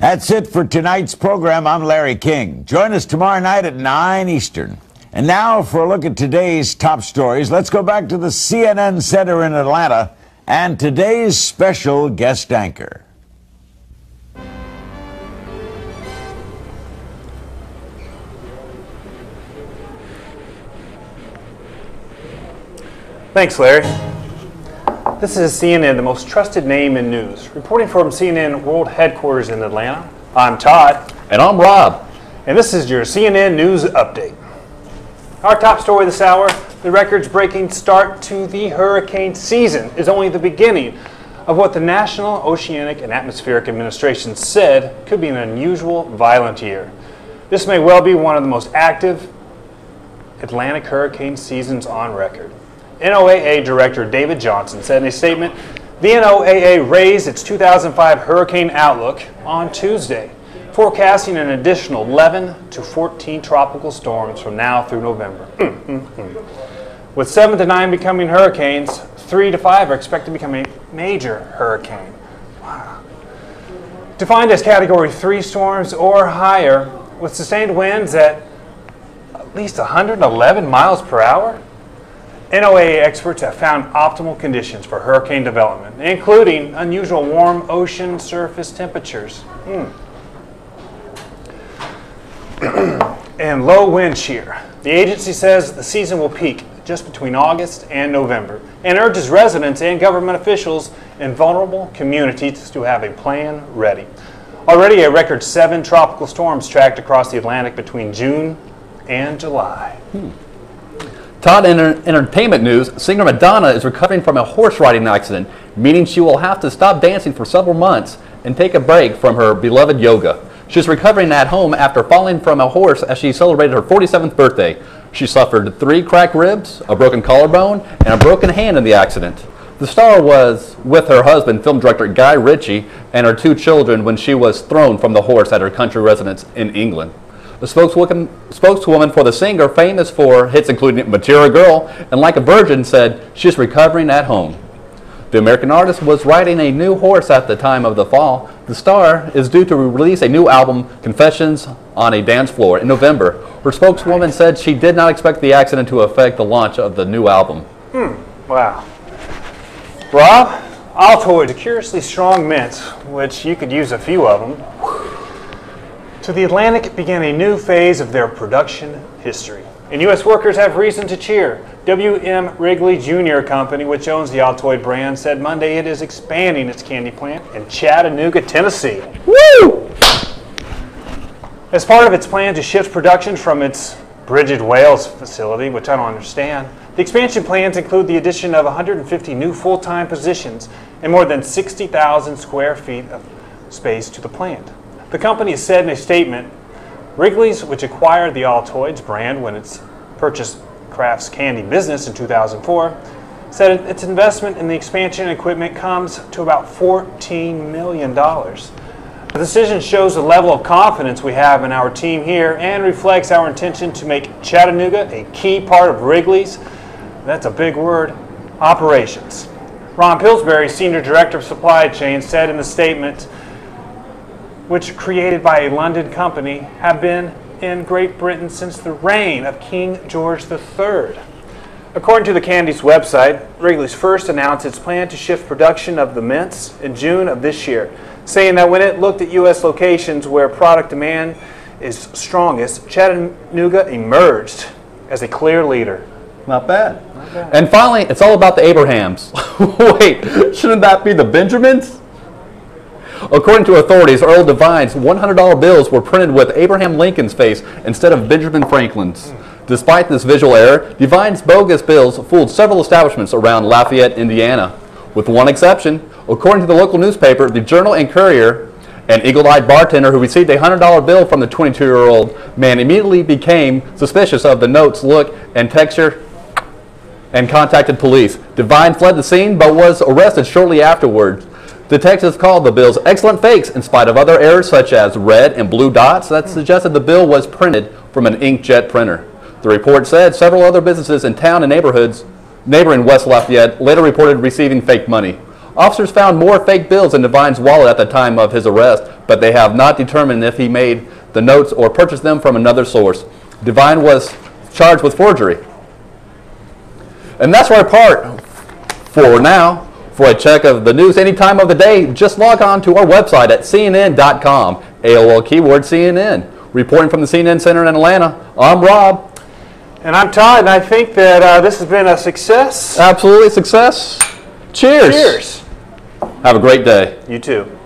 That's it for tonight's program. I'm Larry King. Join us tomorrow night at 9 Eastern. And now for a look at today's top stories, let's go back to the CNN Center in Atlanta and today's special guest anchor. Thanks, Larry. This is CNN, the most trusted name in news. Reporting from CNN World Headquarters in Atlanta, I'm Todd. And I'm Rob. And this is your CNN News Update. Our top story this hour, the records-breaking start to the hurricane season is only the beginning of what the National Oceanic and Atmospheric Administration said could be an unusual, violent year. This may well be one of the most active Atlantic hurricane seasons on record. NOAA Director David Johnson said in a statement, the NOAA raised its 2005 hurricane outlook on Tuesday, forecasting an additional 11 to 14 tropical storms from now through November. With 7 to 9 becoming hurricanes, 3 to 5 are expected to become a major hurricane. Wow. Defined as Category 3 storms or higher, with sustained winds at least 111 miles per hour, NOAA experts have found optimal conditions for hurricane development, including unusual warm ocean surface temperatures and low wind shear. The agency says the season will peak just between August and November and urges residents and government officials in vulnerable communities to have a plan ready. Already a record 7 tropical storms tracked across the Atlantic between June and July. Todd, in entertainment news, singer Madonna is recovering from a horse riding accident, meaning she will have to stop dancing for several months and take a break from her beloved yoga. She's recovering at home after falling from a horse as she celebrated her 47th birthday. She suffered 3 cracked ribs, a broken collarbone, and a broken hand in the accident. The star was with her husband, film director Guy Ritchie, and her 2 children when she was thrown from the horse at her country residence in England. The spokeswoman for the singer, famous for hits including Material Girl and Like a Virgin, said she's recovering at home. The American artist was riding a new horse at the time of the fall. The star is due to release a new album, Confessions on a Dance Floor, in November. Her spokeswoman said she did not expect the accident to affect the launch of the new album. Wow. Rob, Altoid, curiously strong mints, which you could use a few of them. To the Atlantic began a new phase of their production history. And U.S. workers have reason to cheer. W.M. Wrigley Jr. Company, which owns the Altoid brand, said Monday it is expanding its candy plant in Chattanooga, Tennessee. Woo! As part of its plan to shift production from its Bridget, Wales facility, which I don't understand, the expansion plans include the addition of 150 new full-time positions and more than 60,000 square feet of space to the plant. The company has said in a statement, Wrigley's, which acquired the Altoids brand when it purchased Kraft's candy business in 2004, said its investment in the expansion equipment comes to about $14 million. The decision shows the level of confidence we have in our team here and reflects our intention to make Chattanooga a key part of Wrigley's, that's a big word, operations. Ron Pillsbury, Senior Director of Supply Chain, said in the statement, which created by a London company, have been in Great Britain since the reign of King George III. According to the candy's website, Wrigley's first announced its plan to shift production of the mints in June of this year, saying that when it looked at U.S. locations where product demand is strongest, Chattanooga emerged as a clear leader. Not bad. Not bad. And finally, it's all about the Abrahams. Wait, shouldn't that be the Benjamins? According to authorities, Earl Devine's $100 bills were printed with Abraham Lincoln's face instead of Benjamin Franklin's. Despite this visual error, Devine's bogus bills fooled several establishments around Lafayette, Indiana. With one exception, according to the local newspaper, the Journal and Courier, an eagle-eyed bartender who received a $100 bill from the 22-year-old man immediately became suspicious of the note's look and texture and contacted police. Devine fled the scene but was arrested shortly afterwards. Detectives called the bills excellent fakes in spite of other errors such as red and blue dots that suggested the bill was printed from an inkjet printer. The report said several other businesses in town and neighboring West Lafayette later reported receiving fake money. Officers found more fake bills in Devine's wallet at the time of his arrest, but they have not determined if he made the notes or purchased them from another source. Devine was charged with forgery. And that's our part for now. For a check of the news any time of the day, just log on to our website at CNN.com. AOL keyword CNN. Reporting from the CNN Center in Atlanta, I'm Rob. And I'm Todd, and I think that this has been a success. Absolutely a success. Cheers. Cheers. Have a great day. You too.